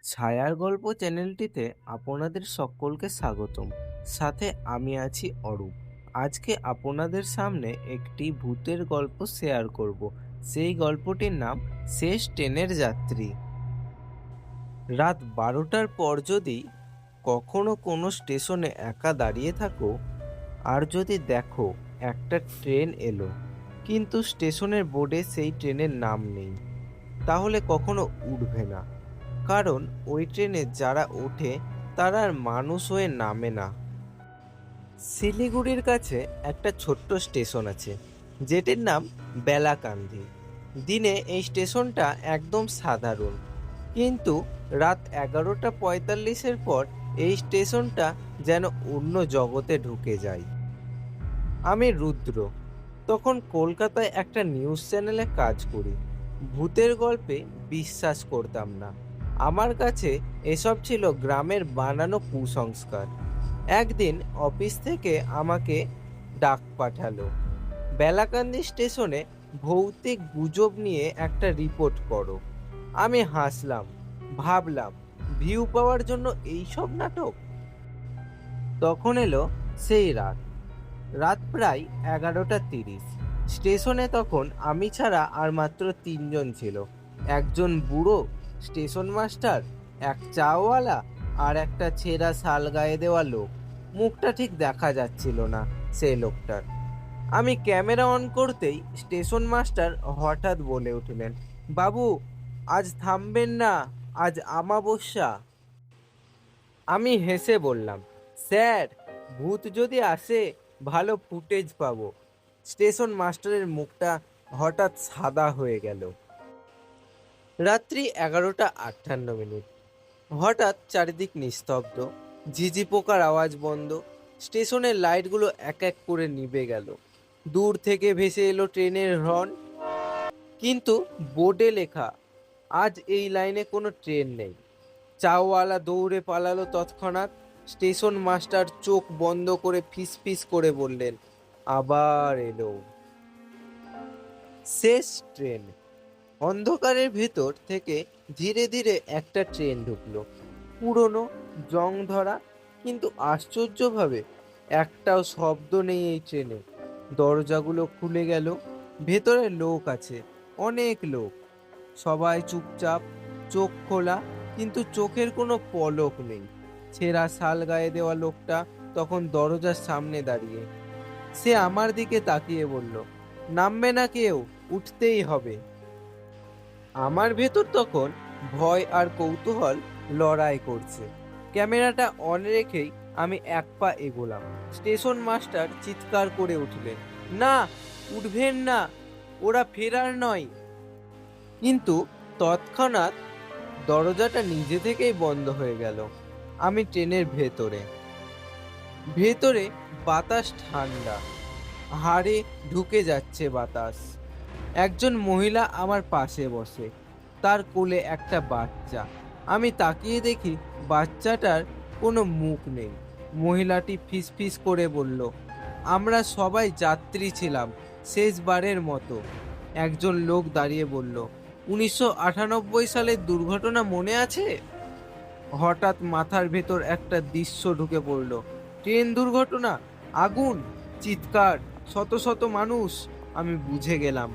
ছায়ার গল্প চ্যানেলটিতে আপনাদের সকলকে স্বাগতম। সাথে আমি আছি অরূপ। আজকে আপনাদের সামনে একটি ভূতের গল্প শেয়ার করব। সেই গল্পটির নাম শেষ ট্রেনের যাত্রী। রাত 12টার পর যদি কখনো কোনো স্টেশনে একা দাঁড়িয়ে থাকো, আর যদি দেখো একটা ট্রেন এলো কিন্তু স্টেশনের বোর্ডে সেই ট্রেনের নাম নেই, তাহলে কখনো উঠবে না। কারণ ওই ট্রেনে যারা ওঠে তারা আর মানুষ হয়ে নামে না। শিলিগুড়ির কাছে একটা ছোট্ট স্টেশন আছে, যেটির নাম বেলাকান্দি। দিনে এই স্টেশনটা একদম সাধারণ, কিন্তু রাত 11:45-এর পর এই স্টেশনটা যেন অন্য জগতে ঢুকে যায়। আমি রুদ্র, তখন কলকাতায় একটা নিউজ চ্যানেলে কাজ করি। ভূতের গল্পে বিশ্বাস করতাম না। আমার কাছে এসব ছিল গ্রামের বানানো কুসংস্কার। একদিন অফিস থেকে আমাকে ডাক পাঠালো, বেলাকান্দি স্টেশনে ভৌতিক গুজব নিয়ে একটা রিপোর্ট করো। আমি হাসলাম, ভাবলাম ভিউ পাওয়ার জন্য এইসব নাটক। তখন এলো সেই রাত। রাত প্রায় 11:30। স্টেশনে তখন আমি ছাড়া আর মাত্র 3জন ছিল। একজন বুড়ো স্টেশন মাস্টার, এক চাওয়ালা, আর একটা ছেঁড়া শাল গায়ে দেওয়া লোক। মুখটা ঠিক দেখা যাচ্ছিল না সেই লোকটার। আমি ক্যামেরা অন করতেই স্টেশন মাস্টার হঠাৎ বলে উঠলেন, বাবু, আজ থামবেন না, আজ আমাবস্যা। আমি হেসে বললাম, স্যার, ভূত যদি আসে ভালো ফুটেজ পাবো। স্টেশন মাস্টারের মুখটা হঠাৎ সাদা হয়ে গেল। রাত্রি 11:58। হঠাৎ চারিদিক নিস্তব্ধ, ঝিঝি পোকার আওয়াজ বন্ধ। স্টেশনের লাইটগুলো এক এক করে নিভে গেল। দূর থেকে ভেসে এলো ট্রেনের হর্ন, কিন্তু বোর্ডে লেখা, আজ এই লাইনে কোনো ট্রেন নেই। চাওয়ালা দৌড়ে পালালো তৎক্ষণাৎ। স্টেশন মাস্টার চোখ বন্ধ করে ফিস ফিস করে বললেন, আবার এলো শেষ ট্রেন। অন্ধকারের ভেতর থেকে ধীরে ধীরে একটা ট্রেন ঢুকলো, পুরনো, জং ধরা, কিন্তু আশ্চর্যভাবে একটাও শব্দ নেই এই ট্রেনে। দরজাগুলো খুলে গেল, ভেতরে লোক আছে, অনেক লোক। সবাই চুপচাপ, চোখ খোলা, কিন্তু চোখের কোনো পলক নেই। ছেঁড়া শাল গায়ে দেওয়া লোকটা তখন দরজার সামনে দাঁড়িয়ে। সে আমার দিকে তাকিয়ে বলল, নামবে না কেউ, উঠতেই হবে। আমার ভেতর তখন ভয় আর কৌতূহল লড়াই করছে। ক্যামেরাটা অন রেখেই আমি এক পা এগোলাম। স্টেশন মাস্টার চিৎকার করে উঠলেন, না, উঠবেন না, ওরা ফেরার নয়। কিন্তু তৎক্ষণাৎ দরজাটা নিজে থেকেই বন্ধ হয়ে গেল। আমি ট্রেনের ভেতরে। ভেতরে বাতাস ঠান্ডা, হাড়ে ঢুকে যাচ্ছে বাতাস। একজন মহিলা আমার পাশে বসে, তার কোলে একটা বাচ্চা। আমি তাকিয়ে দেখি বাচ্চাটার কোনো মুখ নেই। মহিলাটি ফিসফিস করে বলল, আমরা সবাই যাত্রী ছিলাম, শেষবারের মতো। একজন লোক দাঁড়িয়ে বলল, 1998 সালের দুর্ঘটনা মনে আছে? হঠাৎ মাথার ভেতর একটা দৃশ্য ঢুকে পড়ল। ট্রেন দুর্ঘটনা, আগুন, চিৎকার, শত শত মানুষ। আমি বুঝে গেলাম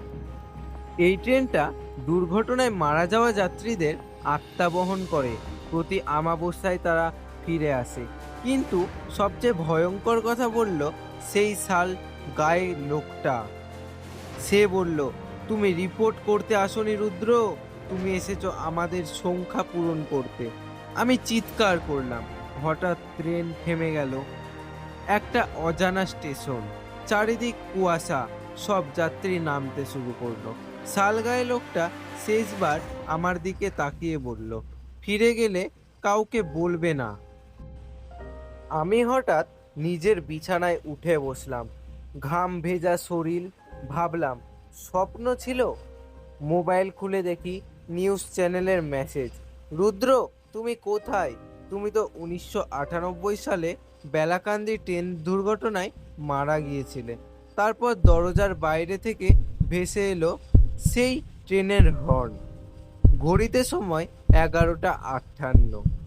এই ট্রেনটা দুর্ঘটনায় মারা যাওয়া যাত্রীদের আত্মা বহন করে। প্রতি আমাবস্যায় তারা ফিরে আসে। কিন্তু সবচেয়ে ভয়ঙ্কর কথা বলল সেই শাল গায়ে লোকটা। সে বলল, তুমি রিপোর্ট করতে আসনি রুদ্র, তুমি এসেছো আমাদের সংখ্যা পূরণ করতে। আমি চিৎকার করলাম। হঠাৎ ট্রেন থেমে গেল। একটা অজানা স্টেশন, চারিদিক কুয়াশা, সব যাত্রী নামতে শুরু করলো। শালগায়ে লোকটা শেষবার আমার দিকে তাকিয়ে বলল, ফিরে গেলে কাউকে বলবে না। আমি হঠাৎ নিজের বিছানায় উঠে বসলাম, ঘাম ভেজা শরীর। ভাবলাম স্বপ্ন ছিল। মোবাইল খুলে দেখি নিউজ চ্যানেলের মেসেজ, রুদ্র, তুমি কোথায়? তুমি তো 1998 সালে বেলাকান্দি ট্রেন দুর্ঘটনায় মারা গিয়েছিলে। তারপর দরজার বাইরে থেকে ভেসে এলো সেই ট্রেনের হর্ন। ঘড়িতে সময় 11:58।